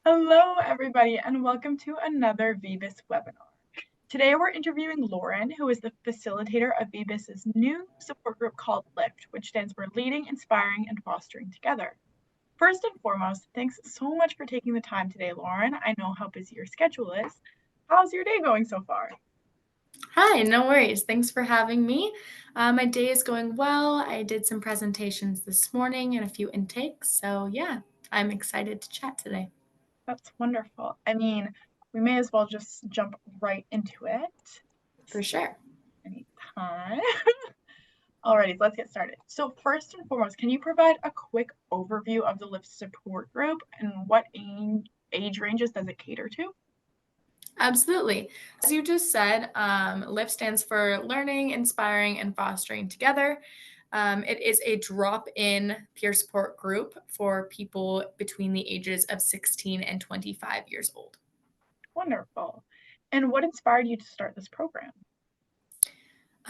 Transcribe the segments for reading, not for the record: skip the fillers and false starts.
Hello, everybody, and welcome to another VBIS webinar. Today, we're interviewing Lauren, who is the facilitator of VBIS's new support group called L.I.F.T, which stands for Leading, Inspiring, and Fostering Together. First and foremost, thanks so much for taking the time today, Lauren. I know how busy your schedule is. How's your day going so far? Hi, no worries. Thanks for having me. My day is going well. I did some presentations this morning and a few intakes. So, yeah, I'm excited to chat today. That's wonderful. I mean, we may as well just jump right into it. For sure. Anytime. Alrighty, let's get started. So first and foremost, can you provide a quick overview of the L.I.F.T support group and what age ranges does it cater to? Absolutely. As you just said, L.I.F.T stands for Learning, Inspiring, and Fostering Together. It is a drop-in peer support group for people between the ages of 16 and 25 years old. Wonderful. And what inspired you to start this program?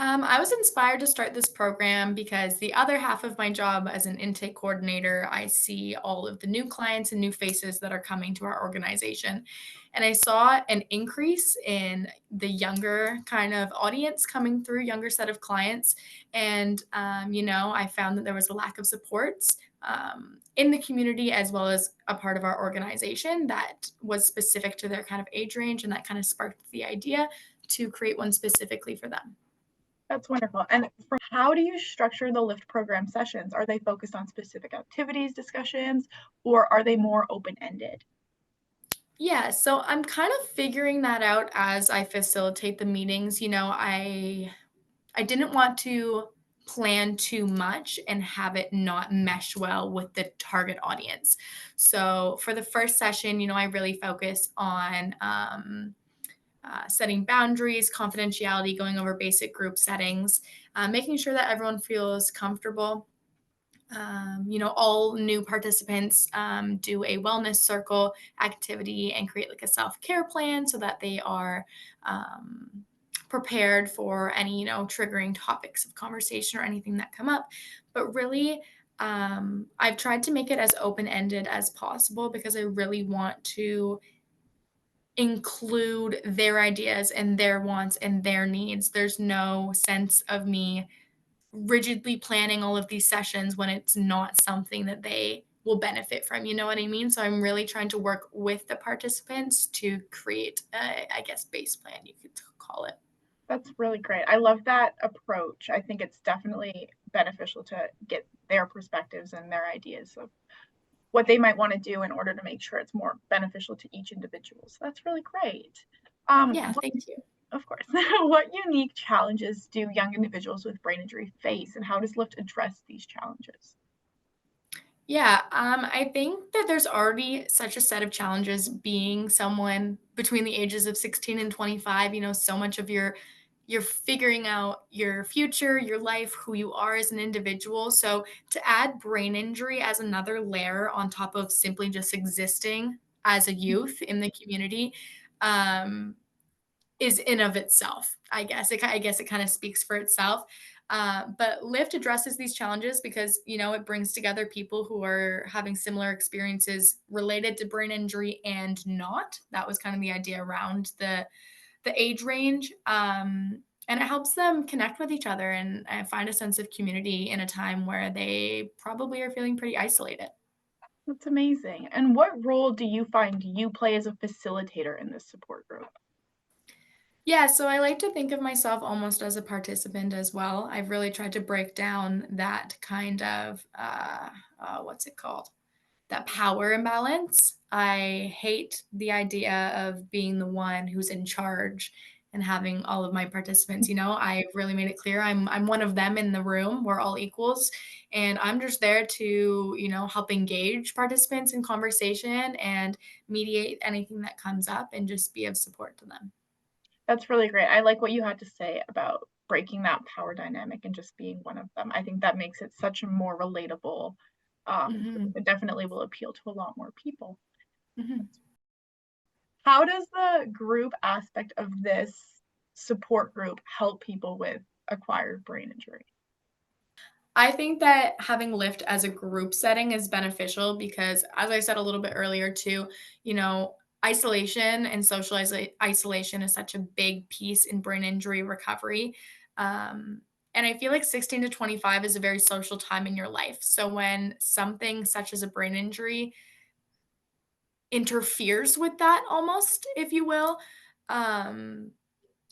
I was inspired to start this program because the other half of my job as an intake coordinator, I see all of the new clients and new faces that are coming to our organization. And I saw an increase in the younger kind of audience coming through, younger set of clients. And, I found that there was a lack of supports in the community as well as a part of our organization that was specific to their kind of age range. And that kind of sparked the idea to create one specifically for them. That's wonderful. And how do you structure the L.I.F.T program sessions? Are they focused on specific activities, discussions, or are they more open-ended? Yeah, so I'm kind of figuring that out as I facilitate the meetings. I didn't want to plan too much and have it not mesh well with the target audience. So for the first session, I really focus on setting boundaries, confidentiality, going over basic group settings, making sure that everyone feels comfortable. All new participants do a wellness circle activity and create like a self-care plan so that they are prepared for any, triggering topics of conversation or anything that come up. But really, I've tried to make it as open-ended as possible because I really want to include their ideas and their wants and their needs. There's no sense of me rigidly planning all of these sessions when it's not something that they will benefit from. You know what I mean? So I'm really trying to work with the participants to create I guess, base plan, you could call it. That's really great. I love that approach. I think it's definitely beneficial to get their perspectives and their ideas of what they might want to do in order to make sure it's more beneficial to each individual. So that's really great. Yeah, thank you. Of course. What unique challenges do young individuals with brain injury face, and how does L.I.F.T address these challenges? Yeah, I think that there's already such a set of challenges being someone between the ages of 16 and 25. So much of you're figuring out your future, your life, who you are as an individual. So to add brain injury as another layer on top of simply just existing as a youth in the community, um, is in of itself, I guess. I guess it kind of speaks for itself. But Lyft addresses these challenges because it brings together people who are having similar experiences related to brain injury and not. That was kind of the idea around the age range. And it helps them connect with each other and find a sense of community in a time where they probably are feeling pretty isolated. That's amazing. And what role do you find you play as a facilitator in this support group? Yeah, so I like to think of myself almost as a participant as well. I've really tried to break down that kind of what's it called? That power imbalance. I hate the idea of being the one who's in charge and having all of my participants. I really made it clear I'm one of them in the room. We're all equals, and I'm just there to help engage participants in conversation and mediate anything that comes up and just be of support to them. That's really great. I like what you had to say about breaking that power dynamic and just being one of them. I think that makes it such a more relatable. Mhm, It definitely will appeal to a lot more people. mhm. How does the group aspect of this support group help people with acquired brain injury? I think that having Lyft as a group setting is beneficial because, as I said a little bit earlier too, you know, isolation and isolation is such a big piece in brain injury recovery. Um, and I feel like 16 to 25 is a very social time in your life. So when something such as a brain injury interferes with that almost, if you will, um,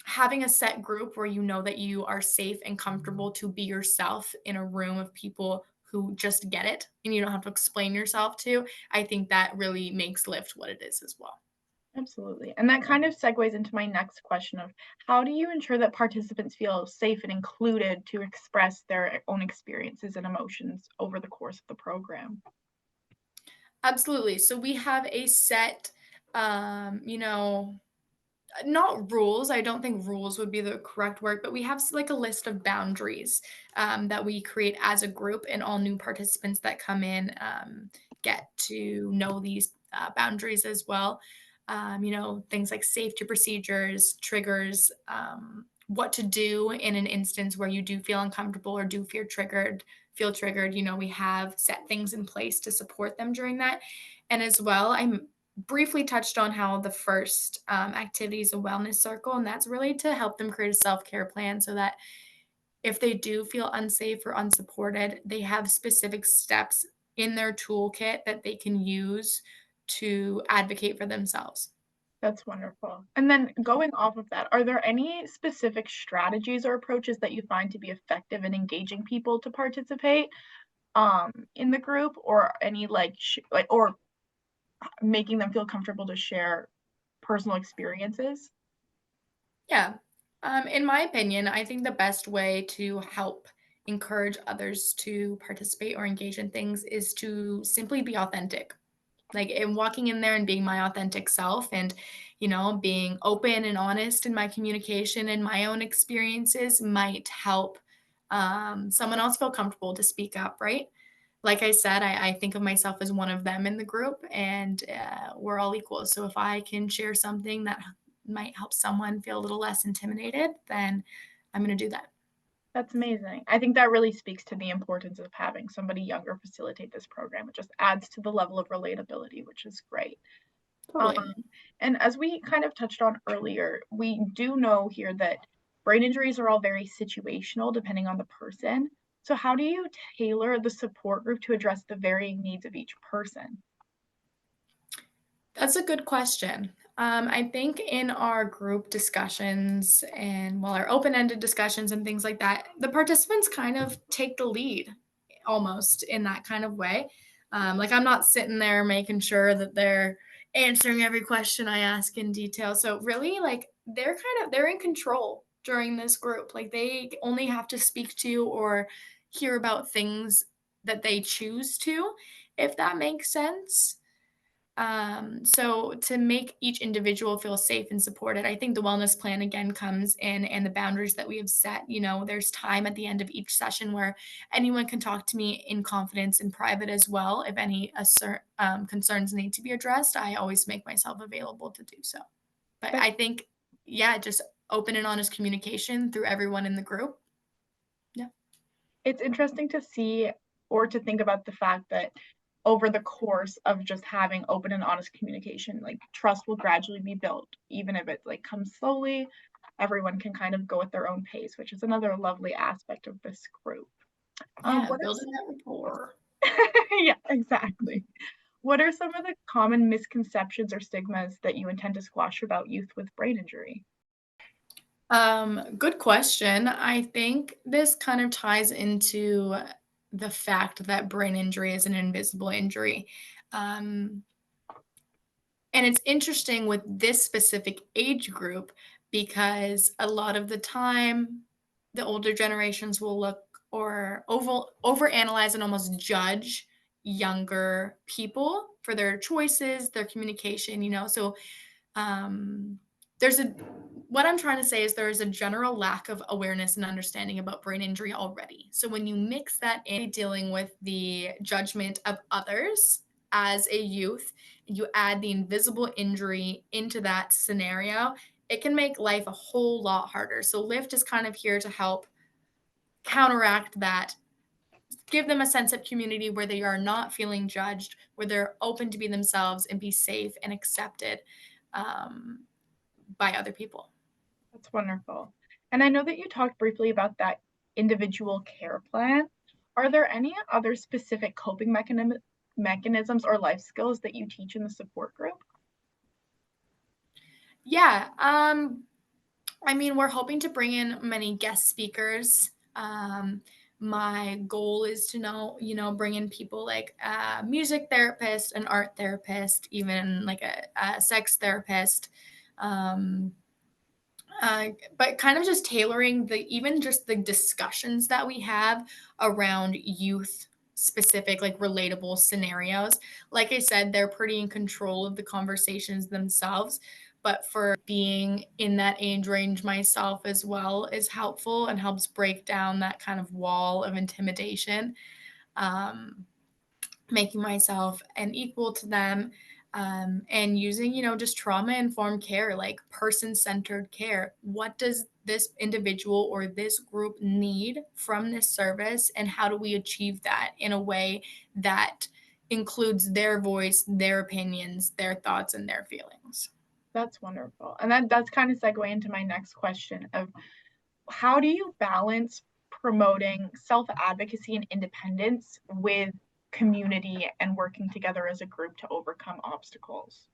having a set group where you know that you are safe and comfortable to be yourself in a room of people who just get it and you don't have to explain yourself to, I think that really makes Lyft what it is as well. Absolutely. And that kind of segues into my next question of how do you ensure that participants feel safe and included to express their own experiences and emotions over the course of the program? Absolutely. So we have a set, you know, not rules. I don't think rules would be the correct word, but we have like a list of boundaries that we create as a group, and all new participants that come in get to know these boundaries as well. You know, things like safety procedures, triggers, what to do in an instance where you do feel uncomfortable or do feel triggered. Feel triggered. You know, we have set things in place to support them during that, and as well, I'm briefly touched on how the first activity is a wellness circle, and that's really to help them create a self care plan so that if they do feel unsafe or unsupported, they have specific steps in their toolkit that they can use to advocate for themselves. That's wonderful. And then going off of that, are there any specific strategies or approaches that you find to be effective in engaging people to participate in the group or any like or making them feel comfortable to share personal experiences? Yeah. In my opinion, I think the best way to help encourage others to participate or engage in things is to simply be authentic. Like, and walking in there and being my authentic self and, you know, being open and honest in my communication and my own experiences might help someone else feel comfortable to speak up, right? Like I said, I think of myself as one of them in the group, and we're all equal. So if I can share something that might help someone feel a little less intimidated, then I'm going to do that. That's amazing. I think that really speaks to the importance of having somebody younger facilitate this program. It just adds to the level of relatability, which is great. Um, Totally. and as we kind of touched on earlier, we do know here that brain injuries are all very situational depending on the person. So how do you tailor the support group to address the varying needs of each person? That's a good question. I think in our group discussions and well, our open-ended discussions and things like that, the participants kind of take the lead almost in that kind of way. Like I'm not sitting there making sure that they're answering every question I ask in detail. So really, like they're in control during this group. Like they only have to speak to or hear about things that they choose to, if that makes sense. So to make each individual feel safe and supported, I think the wellness plan again comes in and the boundaries that we have set. You know, there's time at the end of each session where anyone can talk to me in confidence in private as well. If any concerns need to be addressed, I always make myself available to do so. But That I think, yeah, just open and honest communication through everyone in the group. Yeah. it's interesting to see or to think about the fact that over the course of just having open and honest communication, like trust will gradually be built, even if it like comes slowly. Everyone can kind of go at their own pace, which is another lovely aspect of this group. Yeah. What Building that rapport. yeah, exactly. What are some of the common misconceptions or stigmas that you intend to squash about youth with brain injury? Good question. I think this kind of ties into the fact that brain injury is an invisible injury. Um, and it's interesting with this specific age group because a lot of the time, the older generations will look or overanalyze and almost judge younger people for their choices, their communication, you know. So um, there's a what I'm trying to say is there is a general lack of awareness and understanding about brain injury already. So when you mix that in dealing with the judgment of others as a youth, you add the invisible injury into that scenario, it can make life a whole lot harder. So Lyft is kind of here to help counteract that give them a sense of community where they are not feeling judged, where they're open to be themselves and be safe and accepted um, by other people. That's wonderful. And I know that you talked briefly about that individual care plan. Are there any other specific coping mechanisms or life skills that you teach in the support group? Yeah. I mean, we're hoping to bring in many guest speakers. My goal is to bring in people like a music therapist, an art therapist, even like a sex therapist. Um, but kind of just tailoring even just the discussions that we have around youth specific, like relatable scenarios. Like I said, they're pretty in control of the conversations themselves, but for being in that age range myself as well is helpful and helps break down that kind of wall of intimidation. Um, Making myself an equal to them, and using just trauma informed care, like person centered care. What does this individual or this group need from this service, and how do we achieve that in a way that includes their voice, their opinions, their thoughts, and their feelings? That's wonderful. And that's kind of segue into my next question of how do you balance promoting self-advocacy and independence with community and working together as a group to overcome obstacles?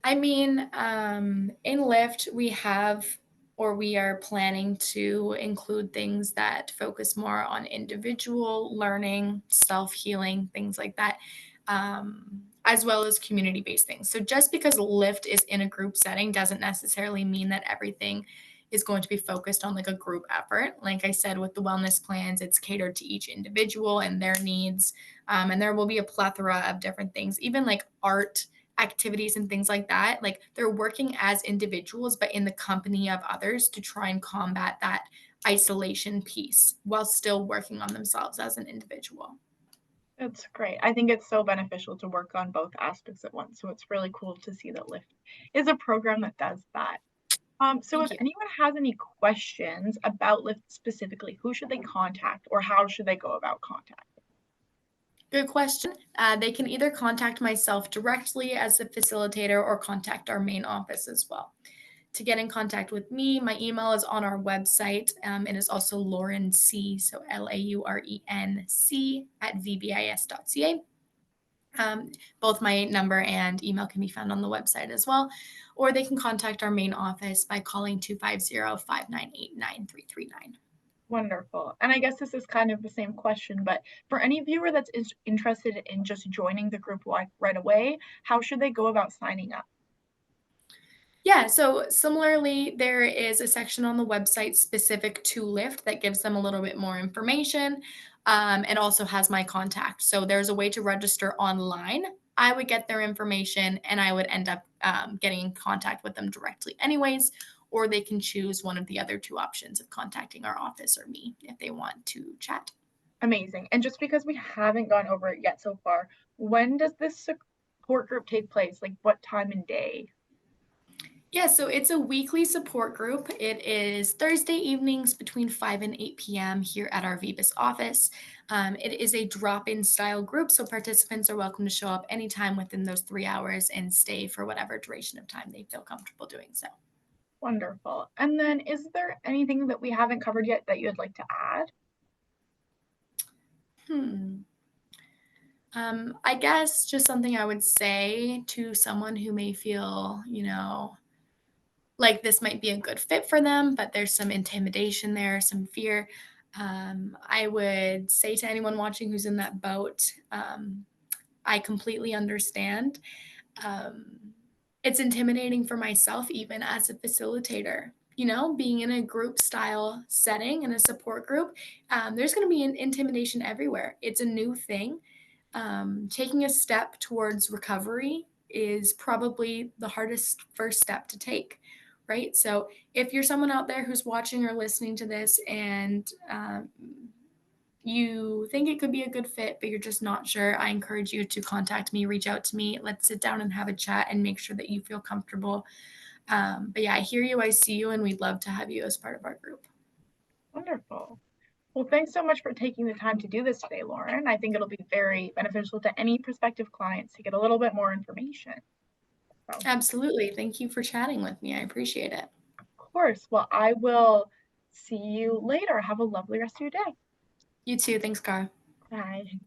I mean, in Lyft, we are planning to include things that focus more on individual learning, self healing, things like that, as well as community based things. So just because Lyft is in a group setting doesn't necessarily mean that everything is going to be focused on like a group effort. Like I said, with the wellness plans, it's catered to each individual and their needs. And there will be a plethora of different things, even like art activities and things like that. Like they're working as individuals, but in the company of others to try and combat that isolation piece while still working on themselves as an individual. That's great. I think it's so beneficial to work on both aspects at once. So it's really cool to see that Lyft is a program that does that. So if Thank you. anyone has any questions about Lyft specifically, who should they contact or how should they go about contact? Good question. They can either contact myself directly as the facilitator or contact our main office as well. To get in contact with me, my email is on our website. It is also Lauren C, so LAURENC at vbis.ca. Both my number and email can be found on the website as well, or they can contact our main office by calling 250-598-9339. Wonderful. And I guess this is kind of the same question, but for any viewer that's interested in just joining the group right away, how should they go about signing up? Yeah, so similarly, there is a section on the website specific to Lyft that gives them a little bit more information, and also has my contact. So there's a way to register online. I would get their information and I would end up getting in contact with them directly, anyways, or they can choose one of the other two options of contacting our office or me if they want to chat. Amazing. And just because we haven't gone over it yet so far, when does this support group take place? Like what time and day? Yeah, so it's a weekly support group. It is Thursday evenings between 5 and 8 p.m. here at our Vebus office. It is a drop in style group, so participants are welcome to show up anytime within those 3 hours and stay for whatever duration of time they feel comfortable doing so. Wonderful. And then is there anything that we haven't covered yet that you'd like to add? Hmm. I guess just something I would say to someone who may feel, like this might be a good fit for them, but there's some intimidation there, some fear. I would say to anyone watching who's in that boat, I completely understand. Um, it's intimidating for myself, even as a facilitator. Being in a group style setting in a support group, there's going to be an intimidation everywhere. It's a new thing. Taking a step towards recovery is probably the hardest first step to take, right? So if you're someone out there who's watching or listening to this and you think it could be a good fit, but you're just not sure, I encourage you to contact me, reach out to me. Let's sit down and have a chat and make sure that you feel comfortable. But yeah, I hear you, I see you, and we'd love to have you as part of our group. Wonderful. Well, thanks so much for taking the time to do this today, Lauren. I think it'll be very beneficial to any prospective clients to get a little bit more information. So, Absolutely. Thank you for chatting with me. I appreciate it. of course. Well, I will see you later. Have a lovely rest of your day. You too. Thanks, Cara. Bye.